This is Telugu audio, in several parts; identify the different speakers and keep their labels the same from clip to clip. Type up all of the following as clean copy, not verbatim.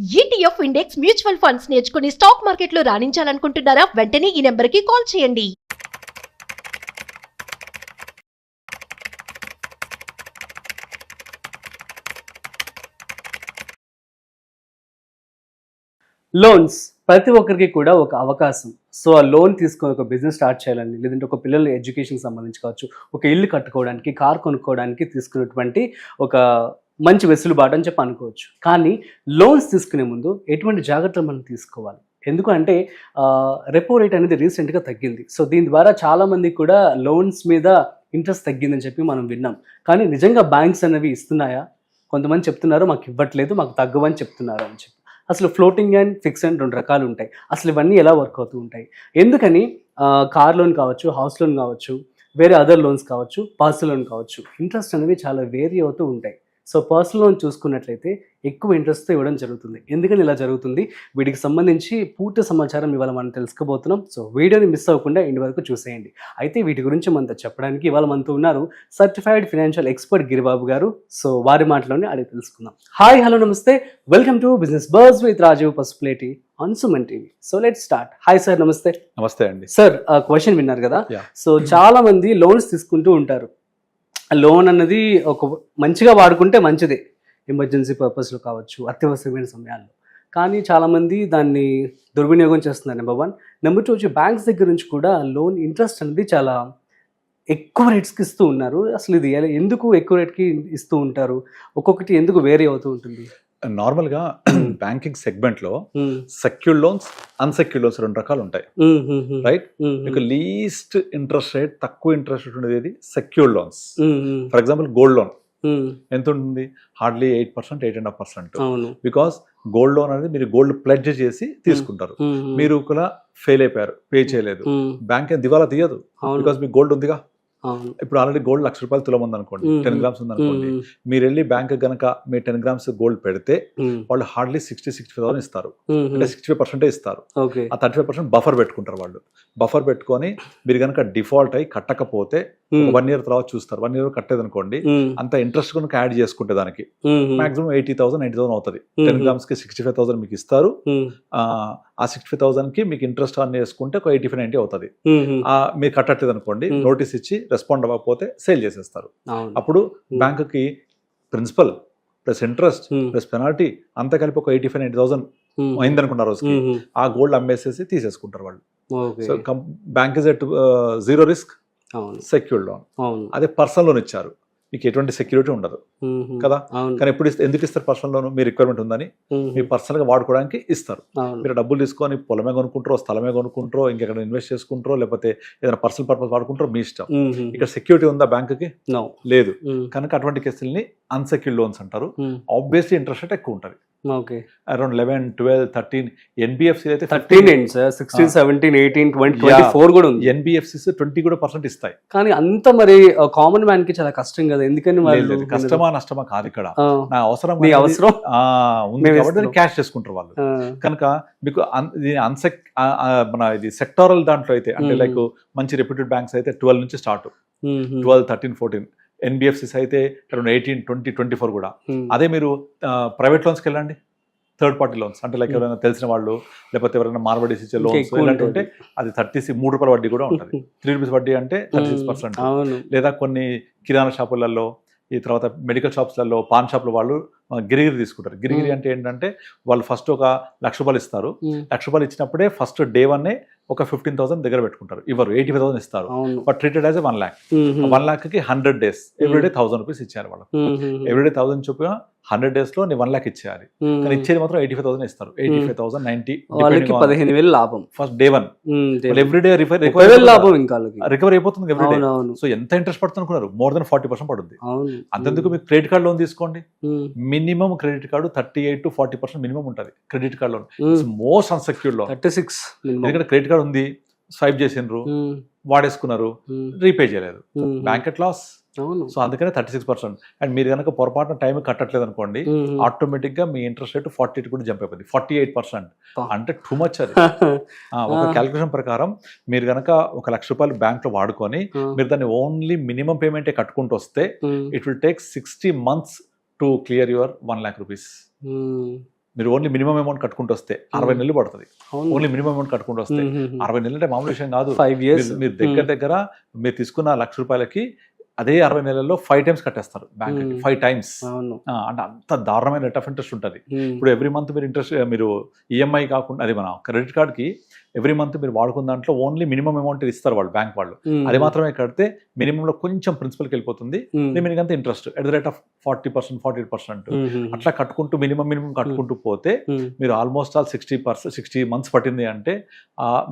Speaker 1: ఈటీఎఫ్ ఇండెక్స్ మ్యూచువల్ ఫండ్స్ నేర్చుకుని స్టాక్ మార్కెట్లో రాణించాలనుకుంటున్నారా? వెంటనే ఈ నెంబర్కి కాల్ చేయండి.
Speaker 2: లోన్స్ ప్రతి ఒక్కరికి కూడా ఒక అవకాశం. సో ఆ లోన్ తీసుకొని ఒక బిజినెస్ స్టార్ట్ చేయాలని, లేదంటే ఒక పిల్లల ఎడ్యుకేషన్ సంబంధించి కావచ్చు, ఒక ఇల్లు కట్టుకోవడానికి, కార్ కొనుక్కోవడానికి తీసుకున్నటువంటి ఒక మంచి వెసులుబాటు అని చెప్పి అనుకోవచ్చు. కానీ లోన్స్ తీసుకునే ముందు ఎటువంటి జాగ్రత్తలు మనం తీసుకోవాలి? ఎందుకంటే రెపో రేట్ అనేది రీసెంట్గా తగ్గింది. సో దీని ద్వారా చాలామంది కూడా లోన్స్ మీద ఇంట్రెస్ట్ తగ్గిందని చెప్పి మనం విన్నాం. కానీ నిజంగా బ్యాంక్స్ అనేవి ఇస్తున్నాయా? కొంతమంది చెప్తున్నారు మాకు ఇవ్వట్లేదు, మాకు తగ్గవని చెప్తున్నారు అని చెప్పి. అసలు ఫ్లోటింగ్ అండ్ ఫిక్స్ అండ్ 2 రకాలు ఉంటాయి. అసలు ఇవన్నీ ఎలా వర్క్ అవుతూ ఉంటాయి? ఎందుకని కార్ లోన్ కావచ్చు, హౌస్ లోన్ కావచ్చు, వేరే అదర్ లోన్స్ కావచ్చు, పర్సనల్ లోన్ కావచ్చు, ఇంట్రెస్ట్ అనేవి చాలా వేరీ అవుతూ ఉంటాయి. సో పర్సనల్ లోన్ చూసుకున్నట్లయితే ఎక్కువ ఇంట్రెస్ట్తో ఇవ్వడం జరుగుతుంది. ఎందుకని ఇలా జరుగుతుంది? వీటికి సంబంధించి పూర్తి సమాచారం ఇవాళ మనం తెలుసుకోబోతున్నాం. సో వీడియోని మిస్ అవ్వకుండా ఇంటి వరకు చూసేయండి. అయితే వీటి గురించి మనతో చెప్పడానికి ఇవాళ మనతో ఉన్నారు సర్టిఫైడ్ ఫైనాన్షియల్ ఎక్స్పర్ట్ గిరిబాబు గారు. సో వారి మాటలోనే అడిగి తెలుసుకుందాం. హాయ్, హలో, నమస్తే, welcome to business buzz with Rajeev Pasupuleti on Suman TV. So let's start. Hi sir, నమస్తే.
Speaker 3: నమస్తే అండి.
Speaker 2: సార్, క్వశ్చన్ విన్నారు కదా? సో చాలా మంది లోన్స్ తీసుకుంటూ ఉంటారు. లోన్ అన్నది ఒక మంచిగా వాడుకుంటే మంచిదే, ఎమర్జెన్సీ పర్పస్లో కావచ్చు, అత్యవసరమైన సమయాల్లో. కానీ చాలామంది దాన్ని దుర్వినియోగం చేస్తున్నారు. నెంబర్ 1. నెంబర్ 2 వచ్చి బ్యాంక్స్ దగ్గర నుంచి కూడా లోన్ ఇంట్రెస్ట్ అనేది చాలా ఎక్కువ రేట్స్కి ఇస్తూ ఉన్నారు. అసలు ఇది ఎందుకు ఎక్కువ రేట్కి ఇస్తూ ఉంటారు? ఒక్కొక్కటి ఎందుకు వేరే అవుతూ ఉంటుంది?
Speaker 3: నార్మల్గా బ్యాంకింగ్ సెగ్మెంట్లో సెక్యూర్డ్ లోన్స్, అన్సెక్యూర్డ్ లోన్స్ 2 రకాలు ఉంటాయి, రైట్? మీకు లీస్ట్ ఇంట్రెస్ట్ రేట్, తక్కువ ఇంట్రెస్ట్ రేట్ ఉండేది ఏది? Secured loans. For example gold loan ఎంత ఉంటుంది? హార్డ్లీ 8%, 8.5%. బికాస్ గోల్డ్ లోన్ అనేది మీరు గోల్డ్ ప్లెడ్జ్ చేసి తీసుకుంటారు. మీరు కూడా ఫెయిల్ అయిపోయారు, పే చేయలేదు, బ్యాంక్ ఏం దివాలా తీయదు, బికాస్ మీకు గోల్డ్ ఉందిగా. ఇప్పుడు ఆల్రెడీ గోల్డ్ ₹1,00,000 తులం ఉంది అనుకోండి, 10 గ్రామ్స్ ఉంది అనుకోండి. మీరు వెళ్ళి బ్యాంక్ గనక మీరు 10 గ్రామ్స్ గోల్డ్ పెడితే వాళ్ళు హార్డ్లీ 60,000-65,000 ఇస్తారు, అంటే 65% ఇస్తారు. ఆ 35% బఫర్ పెట్టుకుంటారు వాళ్ళు. బఫర్ పెట్టుకొని మీరు కనుక డిఫాల్ట్ అయ్యి కట్టకపోతే 1 year తర్వాత చూస్తారు. 1 year కట్టేది అనుకోండి, అంత ఇంట్రెస్ట్ కనుక యాడ్ చేసుకుంటే దానికి మాక్సిమం 80,000, 90,000 అవుతుంది. 10 గ్రామ్స్ కి 65,000 మీకు ఇస్తారు. ఆ 65,000 కి మీకు ఇంట్రెస్ట్ ఆన్ చేసుకుంటే ఒక 85-90 అవుతుంది. మీరు కట్టట్లేదు అనుకోండి, నోటీస్ ఇచ్చి రెస్పాండ్ అవ్వకపోతే సేల్ చేసేస్తారు. అప్పుడు బ్యాంకుకి principal plus interest plus penalty అంతా కలిపి ఒక 85-90,000 అయింది అనుకున్న రోజుకి ఆ గోల్డ్ అమ్మేసేసి తీసేసుకుంటారు వాళ్ళు. So bank is at 0 risk secured loan. అదే పర్సనల్ లోన్ ఇచ్చారు, మీకు ఎటువంటి సెక్యూరిటీ ఉండదు కదా. కానీ ఎప్పుడు ఎందుకు ఇస్తారు? పర్సనల్ లోన్ మీ రిక్వైర్మెంట్ ఉందని, మీరు పర్సనల్ గా వాడుకోవడానికి ఇస్తారు. మీరు డబ్బులు తీసుకొని పొలమే కొనుక్కుంటారో, స్థలమే కొనుక్కుంటారో, ఇంకెక్కడ ఇన్వెస్ట్ చేసుకుంటారో, లేకపోతే ఏదైనా పర్సనల్ పర్పస్ వాడుకుంటారో, మీ ఇష్టం. ఇక్కడ సెక్యూరిటీ ఉందా బ్యాంకుకి? లేదు. కనుక అటువంటి కేసుల్ని అన్సెక్యూర్డ్ లోన్స్ అంటారు. ఆబ్వియస్లీ ఇంట్రెస్ట్ రేట్ ఎక్కువ ఉంటుంది. అరౌండ్ 11, 12, 13. ఎన్బిఎఫ్సి అయితే
Speaker 2: 13, 16, 17, 18, 20, 24 కూడా ఉంది.
Speaker 3: ఎన్బిఎఫ్సిస్ 20% ఇస్తాయి.
Speaker 2: కానీ అంత మరి కామన్ మ్యాన్ కి చాలా కష్టం కదా. ఎందుకని
Speaker 3: కష్టమా నష్టమా కాదు, ఇక్కడ నా అవసరం
Speaker 2: ఉంది
Speaker 3: కాబట్టి క్యాష్ చేసుకుంటారు వాళ్ళు. కనుక మీకు మన ఇది సెక్టారల్ దాంట్లో అయితే, అంటే లైక్ మంచి రెప్యూటెడ్ బ్యాంక్స్ అయితే 12 నుంచి స్టార్ట్, 12, 13, 14. ఎన్బిఎఫ్సిస్ అయితే అరౌండ్ 18, 20, 24 కూడా. అదే మీరు ప్రైవేట్ లోన్స్కి వెళ్ళండి, థర్డ్ పార్టీ లోన్స్, అంటే లైక్ ఎవరైనా తెలిసిన వాళ్ళు, లేకపోతే ఎవరైనా మార్వడీస్ ఇచ్చే లోన్స్ ఇలాంటి ఉంటే అది ₹3 వడ్డీ కూడా ఉంటుంది. ₹3 వడ్డీ అంటే 36%. లేదా కొన్ని కిరాణా షాపులలో, ఈ తర్వాత మెడికల్ షాప్స్లలో, పాన్ షాప్లో వాళ్ళు గిరిగిరి తీసుకుంటారు. గిరిగిరి అంటే ఏంటంటే వాళ్ళు ఫస్ట్ ఒక ₹1,00,000 ఇస్తారు. ₹1,00,000 ఇచ్చినప్పుడే ఫస్ట్ డే 1 ఒక 15,000 దగ్గర పెట్టుకుంటారు, ఇవ్వరు, 85,000 ఇస్తారు. But treated as 1 lakh. 1 lakhకి 100 days everyday ₹1,000 ఇచ్చారు వాళ్ళకి. ఎవ్రీడే 1,000 చొప్పున 100 days లో 1 lakh ఇచ్చేయాలి. కానీ ఇచ్చేది మాత్రం 85,000 ఇస్తారు. 85,000, 90,
Speaker 2: 15,000 లాభం
Speaker 3: ఫస్ట్ డే 1. ఎవ్రీడే
Speaker 2: లాభం ఇంకా
Speaker 3: రికవర్ అయిపోతుంది ఎవ్రీడే. సో ఎంత ఇంట్రెస్ట్ పడుతుంది అనుకున్నారు? మోర్ దెన్ 40% పడుతుంది. అంతెందుకు మీకు క్రెడిట్ కార్డ్ లోన్ తీసుకోండి, minimum credit card 38 to 40% minimum ఉంటుంది credit card loan. Most unsecured loan
Speaker 2: 36.
Speaker 3: ఎందుకంటే క్రెడిట్ కార్డ్ ఉంది, స్వైప్ చేసిండ్రు, వాడేసుకున్నారు, రీపే చేయలేదు, బ్యాంక్ ఎట్ లాస్. సో అందుకనే 36%. అండ్ మీరు కనుక పొరపాటున టైం కట్టట్లేదు అనుకోండి, ఆటోమేటిక్ గా మీ ఇంట్రెస్ట్ రేట్ 48 కూడా జంప్ అయిపోయింది. 48% అంటే టూ మచ్. అది ఒక క్యాలిక్యులేషన్ ప్రకారం మీరు కనుక ₹1,00,000 బ్యాంక్ లో వాడుకొని మీరు దాన్ని ఓన్లీ మినిమం పేమెంటే కట్టుకుంటూ వస్తే it will take 60 months to clear your ₹1 lakh. మీరు ఓన్లీ మినిమం అమౌంట్ కట్టుకుంటూ వస్తే 60 నెలలు పడుతుంది. ఓన్లీ మినిమం అమౌంట్ కట్టుకుంటూ వస్తే 60 నెలలు అంటే మామూలు విషయం కాదు.
Speaker 2: 5 years.
Speaker 3: మీరు దగ్గర మీరు తీసుకున్న ₹1,00,000కి అదే 60 నెలల్లో 5 times కట్టేస్తారు బ్యాంక్. 5 times. అంటే అంత దారుణమైన రేట్ ఆఫ్ ఇంట్రెస్ట్ ఉంటుంది. ఇప్పుడు ఎవ్రీ మంత్ మీరు ఇంట్రెస్ట్ మీరు ఈఎంఐ కాకుండా అది మన క్రెడిట్ కార్డ్కి ఎవ్రీ మంత్ మీరు వాడుకున్న దాంట్లో ఓన్లీ మినిమం అమౌంట్ ఇస్తారు వాళ్ళు, బ్యాంక్ వాళ్ళు. అది మాత్రమే కడితే మినిమంలో కొంచెం ప్రిన్సిపల్కి వెళ్ళిపోతుంది, రిమైనింగ్ అంతా interest at the rate of 40%, 48%. అట్లా కట్టుకుంటూ మినిమం కట్టుకుంటూ పోతే మీరు ఆల్మోస్ట్ ఆల్ 60 months పట్టింది అంటే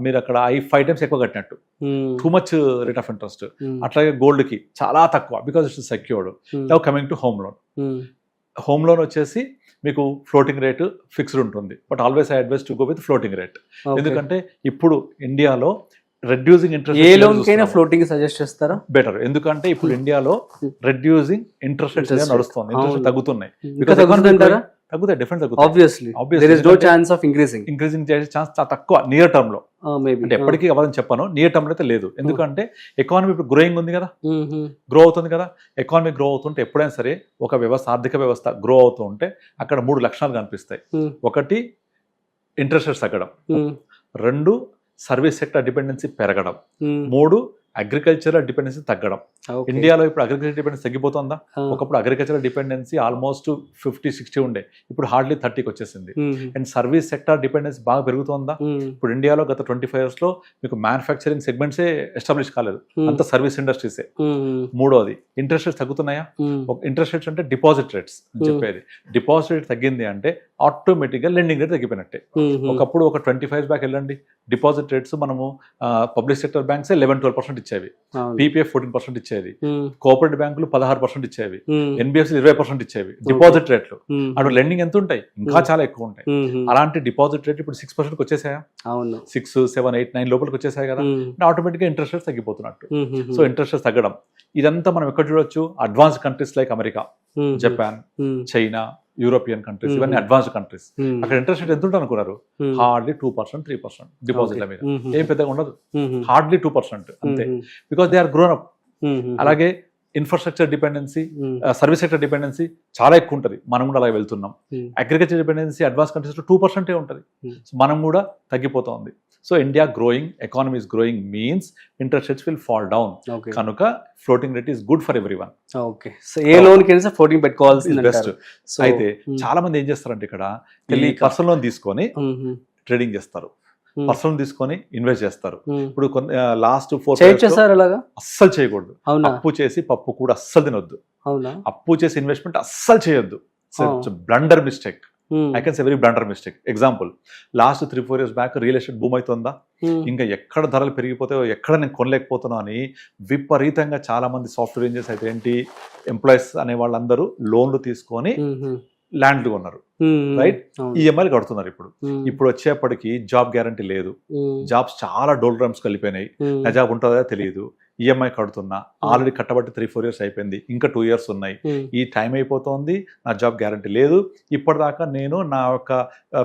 Speaker 3: మీరు అక్కడ 5 times ఎక్కువ కట్టినట్టు. Too much rate of interest. అట్లాగే గోల్డ్ కి చాలా తక్కువ, because it's secured. Now coming to home loan. Home loan వచ్చేసి మీకు ఫ్లోటింగ్ రేట్ ఫిక్స్డ్ ఉంటుంది, but always I advise to go with floating rate. ఎందుకంటే ఇప్పుడు ఇండియాలో రెడ్యూసింగ్ ఇంట్రెస్ట్
Speaker 2: ఏ లోన్ కైనా ఫ్లోటింగ్ సజెస్ట్ చేస్తారా?
Speaker 3: బెటర్. ఎందుకంటే ఇప్పుడు ఇండియాలో రెడ్యూసింగ్ ఇంట్రెస్ట్ రేట్స్ నడుస్తుంది, ఇంట్రెస్ట్ తగ్గుతున్నాయి. తగ్గుతాయి, డిఫరెంట్ తగ్గుతాయి.
Speaker 2: Obviously there is no chance of increasing
Speaker 3: చేసే ఛాన్స్ చాలా తక్కువ నియర్ టర్మ్ లో. అంటే ఎప్పటికీ అవ్వదని చెప్పాను, నియర్ టర్మ్ లో అయితే లేదు. ఎందుకంటే ఎకానమీ ఇప్పుడు గ్రోయింగ్ ఉంది కదా, గ్రో అవుతుంది కదా. ఎకానమీ గ్రో అవుతుంటే ఎప్పుడైనా సరే ఒక వ్యవస్థ, ఆర్థిక వ్యవస్థ గ్రో అవుతూ ఉంటే అక్కడ 3 లక్షణాలు కనిపిస్తాయి. ఒకటి ఇంట్రెస్ట్ రేట్స్ తగ్గడం, 2 సర్వీస్ సెక్టర్ డిపెండెన్సీ పెరగడం, 3 అగ్రికల్చరల్ డిపెండెన్సీ తగ్గడం. ఇండియాలో ఇప్పుడు అగ్రికల్చర్ డిపెండెన్సీ తగ్గిపోతుందా? ఒకప్పుడు అగ్రికల్చరల్ డిపెండెన్సీ ఆల్మోస్ట్ 50-60 ఉండే, ఇప్పుడు హార్డ్లీ 30కి వచ్చేసింది. అండ్ సర్వీస్ సెక్టర్ డిపెండెన్సీ బాగా పెరుగుతుందా? ఇప్పుడు ఇండియాలో గత 25 years లో మీకు మ్యానుఫ్యాక్చరింగ్ సెగ్మెంట్సే ఎస్టాబ్లిష్ కాలేదు, అంత సర్వీస్ ఇండస్ట్రీసే. మూడోది ఇంట్రెస్ట్ రేట్స్ తగ్గుతున్నాయా? ఇంట్రెస్ట్ రేట్స్ అంటే డిపాజిట్ రేట్స్ అని చెప్పేది. డిపాజిట్ రేట్ తగ్గింది అంటే ఆటోమేటిక్గా లెండింగ్ రేట్ తగ్గిపోయినట్టే. ఒకప్పుడు ఒక 25 years బ్యాక్ వెళ్ళండి, డిపాజిట్ రేట్స్ మనము పబ్లిక్ సెక్టర్ బ్యాంక్స్ 11-12% ఇచ్చేవి, పీపీఎఫ్ 14% ఇచ్చేది, కోఆపరేటివ్ బ్యాంకులు 16% ఇచ్చేవి, ఎన్బిఎఫ్సి 20% ఇచ్చేవి డిపాజిట్ రేట్లు. అటు లెండింగ్ ఎంత ఉంటాయి? ఇంకా చాలా ఎక్కువ ఉంటాయి. అలాంటి డిపాజిట్ రేట్ ఇప్పుడు 6%కి వచ్చేసాయా? 6, 7, 8, 9 లోపలికి వచ్చేసాయి కదా. ఆటోమేటిక్ గా ఇంట్రెస్ట్ రేట్స్ తగ్గిపోతున్నట్టు. సో ఇంట్రెస్ట్ రేట్స్ తగ్గడం ఇదంతా మనం ఎక్కడ చూడొచ్చు? Advance countries like America, Japan, China, European countries, ఇవన్నీ అడ్వాన్స్డ్ కంట్రీస్. అక్కడ ఇంట్రెస్ట్ రేట్ ఎంత ఉంటుంది అనుకున్నారు? హార్డ్లీ 2%, 3% డిపాజిట్ల మీద. ఏం పెద్దగా ఉండదు, హార్డ్లీ 2% అంతే. Because they are grown up. అలాగే infrastructure dependency, service sector dependency చాలా ఎక్కువ ఉంటుంది. మనం కూడా అలాగే వెళ్తున్నాం. అగ్రికల్చర్ డిపెండెన్సీ అడ్వాన్స్ కంట్రీస్ లో 2% ఉంటుంది. మనం కూడా తగ్గిపోతుంది. So India growing, economy is growing means interest rates will fall down. కనుక floating rate is good for everyone.
Speaker 2: Okay, so ఏ లోన్ కైనా ఫ్లోటింగ్ పెట్టుకోవాల్సింది బెస్ట్.
Speaker 3: అయితే చాలా మంది ఏం చేస్తారంటే ఇక్కడ పర్సనల్ లోన్ తీసుకొని ట్రేడింగ్ చేస్తారు, పర్సనల్ తీసుకొని ఇన్వెస్ట్ చేస్తారు. ఇప్పుడు లాస్ట్ 4 అస్సలు చేయకూడదు. అప్పు చేసి పప్పు కూడా అస్సలు తినొద్దు. అప్పు చేసి ఇన్వెస్ట్మెంట్ అస్సలు చేయొద్దు. Blunder mistake. I can say very blunder mistake. Example, last 3-4 years back real estate భూమి అవుతుందా? ఇంకా ఎక్కడ ధరలు పెరిగిపోతాయో, ఎక్కడ నేను కొనలేకపోతున్నా అని విపరీతంగా చాలా మంది సాఫ్ట్వేర్ ఇంజనీర్స్ అయితే ఏంటి, ఎంప్లాయీస్ అనే వాళ్ళందరూ లోన్లు తీసుకొని ల్యాండ్లు కొన్నారు, రైట్? ఈఎంఐలు కడుతున్నారు. ఇప్పుడు వచ్చేప్పటికి జాబ్ గ్యారంటీ లేదు, జాబ్స్ చాలా డోల్ డ్రమ్స్ కలిపోయినాయి, నా జాబ్ ఉంటుందా తెలియదు, ఈఎంఐ కడుతున్నా, ఆల్రెడీ కట్టబట్టి 3-4 years అయిపోయింది, ఇంకా 2 years ఉన్నాయి, ఈ టైం అయిపోతుంది, నా జాబ్ గ్యారంటీ లేదు. ఇప్పటిదాకా నేను నా యొక్క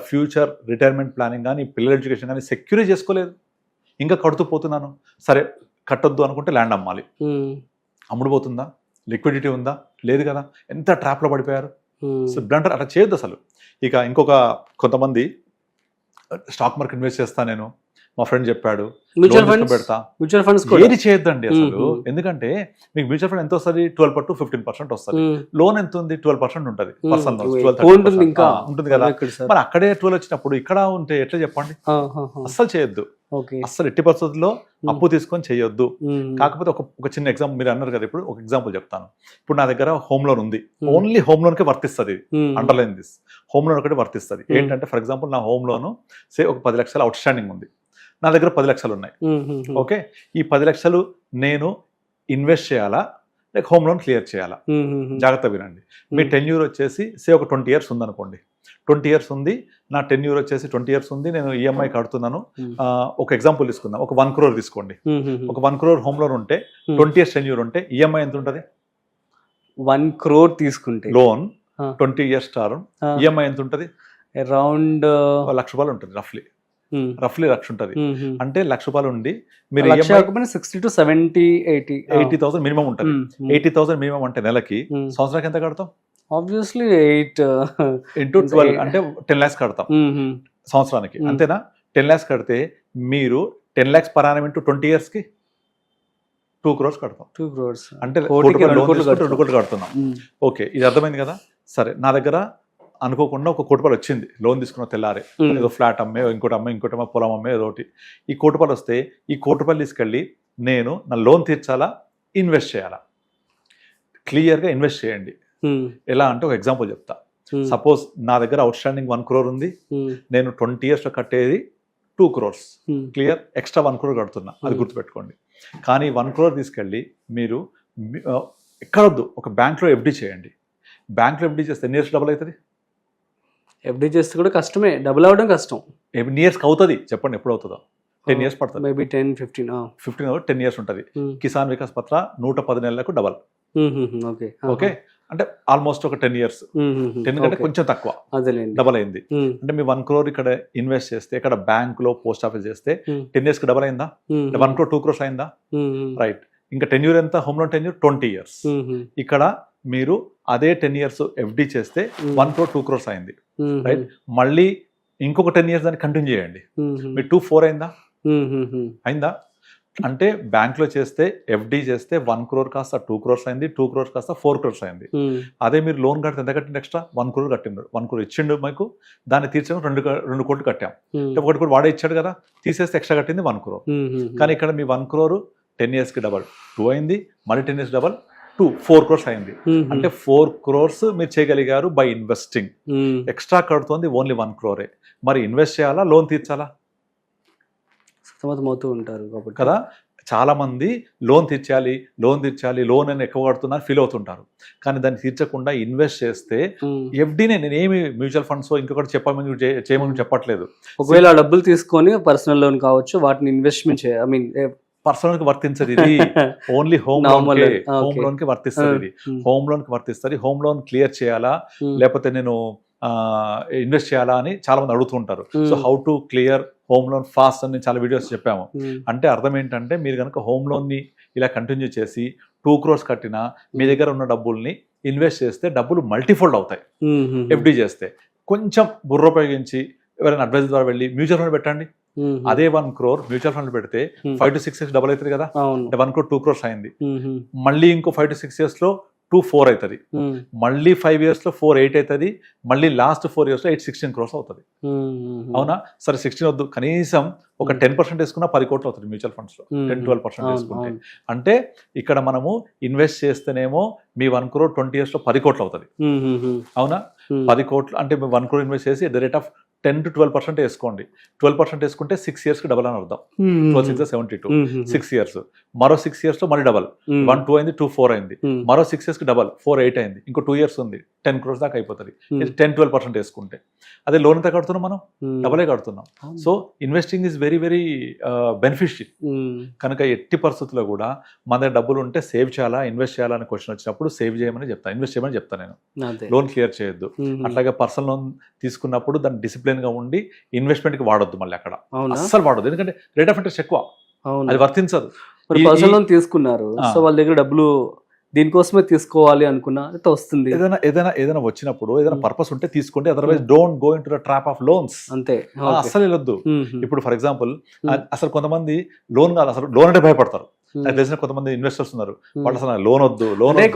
Speaker 3: ఫ్యూచర్ రిటైర్మెంట్ ప్లానింగ్ కానీ, పిల్లల ఎడ్యుకేషన్ కానీ సెక్యూర్ చేసుకోలేదు, ఇంకా కడుతూ పోతున్నాను. సరే కట్టొద్దు అనుకుంటే ల్యాండ్ అమ్మాలి, అమ్ముడుపోతుందా? లిక్విడిటీ ఉందా? లేదు కదా. ఎంత ట్రాప్లో పడిపోయారు. సో బ్లండర్ అట్లా చేయొద్దు అసలు. ఇక ఇంకొక కొంతమంది స్టాక్ మార్కెట్ ఇన్వెస్ట్ చేస్తా, నేను మా ఫ్రెండ్ చెప్పాడు పెడతా, ఏది చేయొద్దండి అసలు. ఎందుకంటే మీకు మ్యూచువల్ ఫండ్ ఎంత వస్తుంది? 12% to 15% వస్తుంది. లోన్ ఎంత ఉంది? 12% ఉంటుంది. పర్సనల్ ఉంటుంది కదా. మరి అక్కడే 12 వచ్చినప్పుడు ఇక్కడ ఉంటే ఎట్లా చెప్పండి? అస్సలు చేయొద్దు, అస్సలు ఎట్టి పరిస్థితుల్లో అప్పు తీసుకొని చేయొద్దు. కాకపోతే ఒక చిన్న ఎగ్జాంపుల్, మీరు అన్నారు కదా, ఇప్పుడు ఒక ఎగ్జాంపుల్ చెప్తాను. ఇప్పుడు నా దగ్గర హోమ్ లోన్ ఉంది, ఓన్లీ హోమ్ లోన్ కే వర్తిస్తుంది. అండర్లైన్ దిస్, హోమ్ లోన్ ఒకటి వర్తిస్తుంది. ఏంటంటే ఫర్ ఎగ్జాంపుల్ నా హోమ్ లోన్ సే ఒక 10 లక్షలు అవుట్ స్టాండింగ్ ఉంది, నా దగ్గర 10 లక్షలు ఉన్నాయి. ఓకే, ఈ 10 లక్షలు నేను ఇన్వెస్ట్ చేయాలా లేక హోమ్ లోన్ క్లియర్ చేయాలా? జాగ్రత్త వినండి. మీ టెన్యూర్ వచ్చేసి సే ఒక 20 years ఉందనుకోండి. 20 years ఉంది, నా టెన్యూర్ వచ్చేసి 20 years ఉంది, నేను ఈఎంఐ కడుతున్నాను. ఒక ఎగ్జాంపుల్ తీసుకుందాం, ఒక 1 crore తీసుకోండి. ఒక 1 crore హోమ్ లోన్ ఉంటే 20 years టెన్యూర్ ఉంటే ఈఎంఐ ఎంత ఉంటుంది?
Speaker 2: 1 crore తీసుకుంటే లోన్
Speaker 3: 20 years టర్మ్ ఈఎంఐ ఎంత ఉంటుంది?
Speaker 2: అరౌండ్
Speaker 3: ₹1,00,000 ఉంటుంది. రఫ్లీ ₹1,00,000 ఉంటుంది. అంటే ₹1,00,000 ఉండి మీరు
Speaker 2: 60 to 70, 80,000
Speaker 3: మినిమం ఉంటుంది. 80,000 మినిమం అంటే నెలకి, సంవత్సరానికి ఎంత కడతాం?
Speaker 2: ఆబ్వియస్లీ 8
Speaker 3: ఇంటూ 12 అంటే 10 lakhs కడతాం సంవత్సరానికి, అంతేనా? 10 lakhs కడితే మీరు 10 lakhs per annum into 20 years కి 2 crores కడతాం.
Speaker 2: 2 crores
Speaker 3: అంటే
Speaker 2: కోటికి 2 కోట్లు
Speaker 3: 2 కోట్లు కడుతున్నాం. ఓకే, ఇది అర్థమైంది కదా. సరే, నా దగ్గర అనుకోకుండా ఒక ₹1 కోటి వచ్చింది, లోన్ తీసుకున్న తెల్లారే, ఏదో ఫ్లాట్ అమ్మే, ఇంకోటి అమ్మే, పొలం అమ్మే, ఏదో ఒకటి. ఈ ₹1 కోటి వస్తే ఈ ₹1 కోటి తీసుకెళ్ళి నేను నా లోన్ తీర్చాలా, ఇన్వెస్ట్ చేయాలా? క్లియర్గా ఇన్వెస్ట్ చేయండి. ఎలా అంటే ఒక ఎగ్జాంపుల్ చెప్తా. సపోజ్ నా దగ్గర అవుట్ స్టాండింగ్ 1 crore ఉంది, నేను 20 years లో కట్టేది 2 crores. క్లియర్, ఎక్స్ట్రా 1 crore కడుతున్నా, అది గుర్తుపెట్టుకోండి. కానీ 1 crore తీసుకెళ్ళి మీరు ఎక్కడొద్దు, ఒక బ్యాంక్లో ఎఫ్డి చేయండి. బ్యాంక్లో ఎఫ్డి చేస్తే ఎన్ని ఇయర్స్ డబుల్ అవుతుంది?
Speaker 2: ఎఫ్డి చేస్తే కూడా కష్టమే, డబుల్ అవ్వడం కష్టం.
Speaker 3: ఎన్ని ఇయర్స్కి అవుతుంది చెప్పండి, ఎప్పుడు అవుతుందో? 10 years పడుతుంది.
Speaker 2: మేబీ 10-15
Speaker 3: 10 years ఉంటుంది. కిసాన్ వికాస్ పత్ర 110 నెలలకు డబల్. ఓకే, అంటే ఆల్మోస్ట్ ఒక 10 years. 10 కంటే కొంచెం తక్కువ డబల్ అయింది. అంటే మీ 1 crore ఇక్కడ ఇన్వెస్ట్ చేస్తే, ఇక్కడ బ్యాంక్ లో, పోస్ట్ ఆఫీస్ చేస్తే 10 years కి డబల్ అయిందా? 1 crore 2 crores అయిందా? రైట్. ఇంకా టెన్యూర్ ఎంత? Home loan tenure 20 years. ఇక్కడ మీరు అదే 10 years ఎఫ్డి చేస్తే 1 crore 2 crores అయింది. రైట్. మళ్ళీ ఇంకొక 10 years దాన్ని కంటిన్యూ చేయండి, మీ 2-4 అయిందా? అంటే బ్యాంక్ లో చేస్తే, ఎఫ్డి చేస్తే 1 crore కాస్త 2 crores అయింది, 2 crores కాస్త 4 crores అయింది. అదే మీరు లోన్ కడితే ఎంత కట్టింది? ఎక్స్ట్రా 1 crore కట్టిండు. 1 crore ఇచ్చిండు మీకు, దాన్ని తీర్చడం 2 కోట్లు కట్టాం. 1 కోటి వాడే ఇచ్చాడు కదా, తీసేస్తే ఎక్స్ట్రా కట్టింది 1 crore. కానీ ఇక్కడ మీ 1 crore 10 years కి డబల్ 2 అయింది, మళ్ళీ 10 years డబల్ 4 crores అయింది. అంటే 4 crores మీరు చేయగలిగారు బై ఇన్వెస్టింగ్. ఎక్స్ట్రా కడుతోంది ఓన్లీ 1 crore. మరి ఇన్వెస్ట్ చేయాలా, లోన్ తీర్చాలా?
Speaker 2: సతమతమవుతూ ఉంటారు కాబట్టి
Speaker 3: కదా. చాలా మంది లోన్ తీర్చాలి, లోన్ అని ఎక్కువ కడుతున్నారు ఫీల్ అవుతుంటారు. కానీ దాన్ని తీర్చకుండా ఇన్వెస్ట్ చేస్తే, ఎఫ్డీనే, నేనేమి మ్యూచువల్ ఫండ్స్ ఇంకొకటి చేయమని చెప్పట్లేదు.
Speaker 2: ఒకవేళ డబ్బులు తీసుకొని పర్సనల్ లోన్ కావచ్చు, వాటిని ఇన్వెస్ట్మెంట్
Speaker 3: పర్సనల్ కి వర్తించదు ఇది, ఓన్లీ హోమ్ లోన్ కి వర్తిస్తుంది. ఇది హోమ్ లోన్ కి వర్తిస్తుంది. హోమ్ లోన్ క్లియర్ చేయాలా, లేకపోతే నేను ఇన్వెస్ట్ చేయాలా అని చాలా మంది అడుగుతుంటారు. So how to clear home loan fast అని చాలా వీడియోస్ చెప్పాము. అంటే అర్థం ఏంటంటే, మీరు కనుక హోమ్ లోన్ ని ఇలా కంటిన్యూ చేసి 2 crores కట్టినా, మీ దగ్గర ఉన్న డబ్బుల్ని ఇన్వెస్ట్ చేస్తే డబ్బులు మల్టీఫోల్డ్ అవుతాయి. ఎఫ్డి చేస్తే కొంచెం బుర్ర ఉపయోగించి ఎవరైనా అడ్వైజర్ ద్వారా వెళ్ళి మ్యూచువల్ ఫండ్ పెట్టండి. అదే 1 crore మ్యూచువల్ ఫండ్ పెడితే 5 to 6 years డబల్ అవుతుంది కదా. 1 crore 2 crores అయింది. మళ్ళీ ఇంకో 5 to 6 years లో 2-4 అవుతుంది. మళ్ళీ 5 years లో 4-8 అవుతుంది. మళ్ళీ లాస్ట్ 4 years లో 8-16 crores అవుతుంది. అవునా? సరే 16 వద్దు, కనీసం ఒక 10% వేసుకున్నా 10 కోట్లు అవుతుంది మ్యూచువల్ ఫండ్స్ లో. 10-12% వేసుకుంటే, అంటే ఇక్కడ మనము ఇన్వెస్ట్ చేస్తేనేమో మీ 1 crore 20 years లో 10 కోట్లు అవుతుంది. అవునా? 10 కోట్లు అంటే 1 crore ఇన్వెస్ట్ చేసి at the rate of 10 to 12% వేసుకోండి. 12% వేసుకుంటే 6 years కి డబల్ అని అర్థం. 12 6 72, 6 years. మరో 6 years లో మళ్ళీ డబల్, 1-2 అయింది, 2-4 అయింది. మరో 6 years కి డబల్, 4-8 అయింది. ఇంకో 2 years ఉంది, 10 crores దాకా అయిపోతుంది. 10-12% వేసుకుంటే. అదే లోన్ ఎంత కడుతున్నాం మనం? డబలే కడుతున్నాం. So investing is very very beneficial. కనుక ఎట్టి పరిస్థితుల్లో కూడా మన దగ్గర డబ్బులు ఉంటే సేవ్ చేయాలా, ఇన్వెస్ట్ చేయాలా అని క్వశ్చన్ వచ్చినప్పుడు సేవ్ చేయమని చెప్తాను, ఇన్వెస్ట్ చేయమని చెప్తాను నేను. లోన్ క్లియర్ చేయొద్దు. అట్లాగే పర్సనల్ లోన్ తీసుకున్నప్పుడు దాన్ని డిసిప్లిన్ గా ఉండి ఇన్వెస్ట్మెంట్ కి వాడొద్దు. మళ్ళీ అక్కడ అస్సలు వాడొద్దు, ఎందుకంటే రేట్ ఆఫ్ ఇంట్రెస్ట్ ఎక్కువ, అది వర్తించదు.
Speaker 2: పర్సనల్ లోన్ తీసుకున్నారు, సో వాళ్ళ దగ్గర డబ్బులు దీనికోసమే తీసుకోవాలి అనుకున్నా వస్తుంది.
Speaker 3: ఏదైనా వచ్చినప్పుడు ఏదైనా పర్పస్ ఉంటే తీసుకోండి, otherwise don't go into the trap of loans.
Speaker 2: అంతే,
Speaker 3: అసలు వెళ్ళొద్దు. ఇప్పుడు ఫర్ ఎగ్జాంపుల్, అసలు కొంతమంది లోన్ కాదు, అసలు లోన్ అంటే భయపడతారు. నాకు తెలిసిన కొంతమంది ఇన్వెస్టర్స్ ఉన్నారు, వాళ్ళు అసలు లోన్ వద్దు.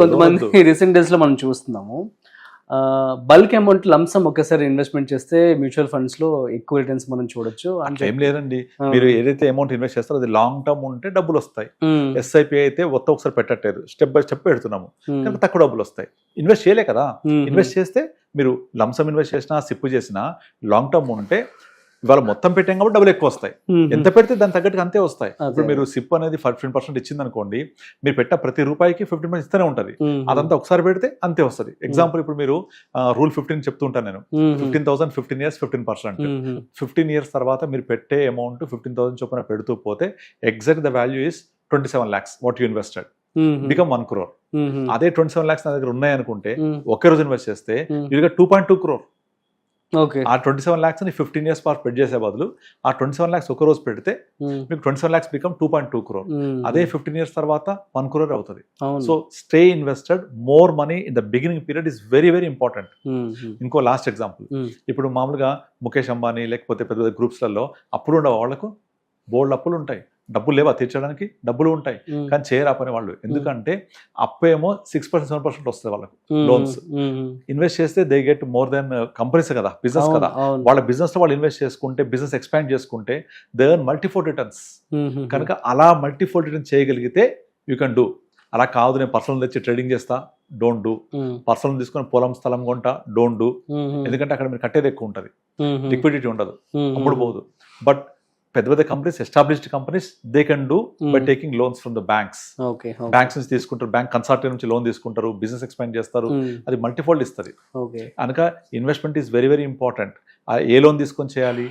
Speaker 2: కొంతమంది రీసెంట్ డేస్ లో మనం చూస్తున్నాము, బల్క్ అమౌంట్ లంసమ్ ఒకేసారి ఇన్వెస్ట్మెంట్ చేస్తే మ్యూచువల్ ఫండ్స్ లో ఎక్కువ రిటర్న్స్ మనం చూడొచ్చు.
Speaker 3: అంటే ఏం లేదండి, మీరు ఏదైతే అమౌంట్ ఇన్వెస్ట్ చేస్తారో అది లాంగ్ టర్మ్ ఉంటే డబ్బులు వస్తాయి. ఎస్ఐపి అయితే ఒకసారి పెట్టట్లేదు, స్టెప్ బై స్టెప్ పెడుతున్నాము, కానీ తక్కువ డబ్బులు వస్తాయి. ఇన్వెస్ట్ చేయలే కదా, ఇన్వెస్ట్ చేస్తే మీరు లంసమ్ ఇన్వెస్ట్ చేసినా, సిప్ చేసినా లాంగ్ టర్మ్ ఉంటే ఇవాళ మొత్తం పెట్టాం కాబట్టి డబ్బులు ఎక్కువ వస్తాయి. ఎంత పెడితే దాని తగ్గట్టుగా అంతే వస్తాయి. ఇప్పుడు మీరు సిప్ అనేది 15% ఇచ్చింది అనుకోండి, మీరు పెట్ట ప్రతి రూపాయికి 15% ఇస్తూనే ఉంటుంది. అదంతా ఒకసారి పెడితే అంతే వస్తుంది. ఎగ్జాంపుల్, ఇప్పుడు మీరు రూల్ 15 చెప్తుంటాను నేను, 15,000 15 years 15%. 15 years తర్వాత మీరు పెట్టే అమౌంట్ 15,000 చొప్పున పెడుతూ పోతే exact the value is 27 lakhs what you invested, become 1 crore. అదే 27 lakhs నా దగ్గర ఉన్నాయనుకుంటే ఒకే రోజు ఇన్వెస్ట్ చేస్తే యూ గెట్ 2.2 crore.
Speaker 2: ఓకే.
Speaker 3: ఆ 27 lakhs ని 15 years పాటు స్ప్రెడ్ చేసే బదులు ఆ 27 lakhs ఒక రోజు పెడితే మీకు 27 lakhs బికమ్ 2.2 crore. అదే 15 years తర్వాత 1 crore అవుతుంది. So stay invested, more money in the beginning period is very very important. ఇంకో లాస్ట్ ఎగ్జాంపుల్, ఇప్పుడు మామూలుగా ముఖేష్ అంబానీ లేకపోతే పెద్ద పెద్ద గ్రూప్స్లలో అప్పులు ఉండే వాళ్ళకు బోల్డ్ అప్పులు ఉంటాయి, డబ్బులు లేవా తీర్చడానికి, డబ్బులు ఉంటాయి కానీ చేయరాపని వాళ్ళు. ఎందుకంటే అప్పేమో 6% 7% వస్తుంది వాళ్ళకు లోన్స్. ఇన్వెస్ట్ చేస్తే they get more than companies కదా, బిజినెస్ కదా, వాళ్ళ బిజినెస్ లో వాళ్ళు ఇన్వెస్ట్ చేసుకుంటే, బిజినెస్ ఎక్స్పాండ్ చేసుకుంటే దే ఎర్న్ మల్టీఫోల్డ్ రిటర్న్స్. కనుక అలా మల్టీఫోల్డ్ రిటర్న్స్ చేయగలిగితే యూ కెన్ డూ. అలా కాదు నేను పర్సనల్ తెచ్చి ట్రేడింగ్ చేస్తా, డోంట్ డూ. పర్సనల్ తీసుకొని పొలం స్థలం కొంటా, డోంట్ డూ. ఎందుకంటే అక్కడ మీరు కట్టేది ఎక్కువ ఉంటుంది, లిక్విడిటీ ఉండదు, అమ్ముడు పోదు. బట్ పెద్ద పెద్ద companies, established companies, they can do by taking loans from the banks. Banks నుంచి తీసుకుంటారు, బ్యాంక్ కన్సార్టియం నుంచి లోన్ తీసుకుంటారు, బిజినెస్ ఎక్స్పాండ్ చేస్తారు, అది మల్టీఫోల్డ్ ఇస్తుంది. కనుక investment is very very important. A loan తీసుకొని చేయాలి,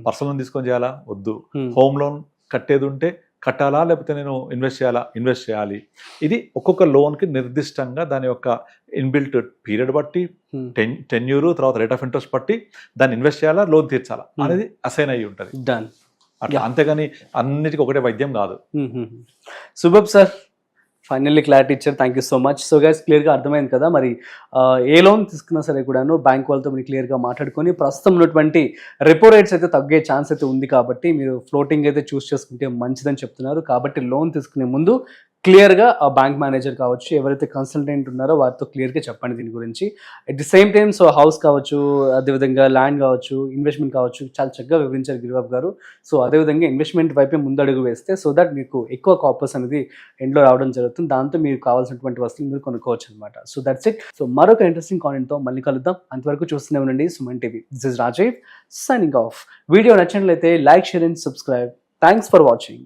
Speaker 3: పర్సనల్ లోన్ తీసుకొని చేయాలా, వద్దు. హోమ్ లోన్ కట్టేది ఉంటే కట్టాలా, లేకపోతే నేను ఇన్వెస్ట్ చేయాలి. ఇది ఒక్కొక్క లోన్కి నిర్దిష్టంగా దాని యొక్క ఇన్బిల్ట్ పీరియడ్ బట్టి, టెన్యూర్, తర్వాత రేట్ ఆఫ్ ఇంట్రెస్ట్ బట్టి దాన్ని ఇన్వెస్ట్ చేయాలా, లోన్ తీర్చాలా అనేది అసైన్ అయ్యి ఉంటుంది.
Speaker 2: డన్.
Speaker 3: అట్లా, అంతేగాని అన్నిటికీ ఒకటే వైద్యం కాదు.
Speaker 2: సుభబ్ సార్ ఫైనల్లీ క్లారిటీ ఇచ్చారు, thank you so much. So guys క్లియర్గా అర్థమైంది కదా, మరి ఏ లోన్ తీసుకున్నా సరే కూడాను బ్యాంక్ వాళ్ళతో మీరు క్లియర్గా మాట్లాడుకొని ప్రస్తుతం ఉన్నటువంటి రెపో రేట్స్ అయితే తగ్గే ఛాన్స్ అయితే ఉంది కాబట్టి మీరు ఫ్లోటింగ్ అయితే చూస్ చేసుకుంటే మంచిదని చెప్తున్నారు. కాబట్టి లోన్ తీసుకునే ముందు క్లియర్గా ఆ బ్యాంక్ మేనేజర్ కావచ్చు, ఎవరైతే కన్సల్టెంట్ ఉన్నారో వారితో క్లియర్గా చెప్పండి దీని గురించి. At the same time so house కావచ్చు, అదేవిధంగా ల్యాండ్ కావచ్చు, ఇన్వెస్ట్మెంట్ కావచ్చు, చాలా చక్కగా వివరించారు గిరిబాబు గారు. సో అదేవిధంగా ఇన్వెస్ట్మెంట్ వైపే ముందు అడుగు వేస్తే సో దట్ మీకు ఎక్కువ కాపర్స్ అనేది ఎండ్లో రావడం జరుగుతుంది, దాంతో మీకు కావాల్సినటువంటి వస్తువులు మీరు కొనుక్కోవచ్చు అనమాట. So that's it. సో మరొక ఇంట్రెస్టింగ్ కాంటెంట్తో మళ్ళీ కలుద్దాం. అంతవరకు చూస్తూనే ఉండండి Suman TV. This is Rajeev signing off. Video నచ్చినట్లయితే like, share and subscribe. Thanks for watching.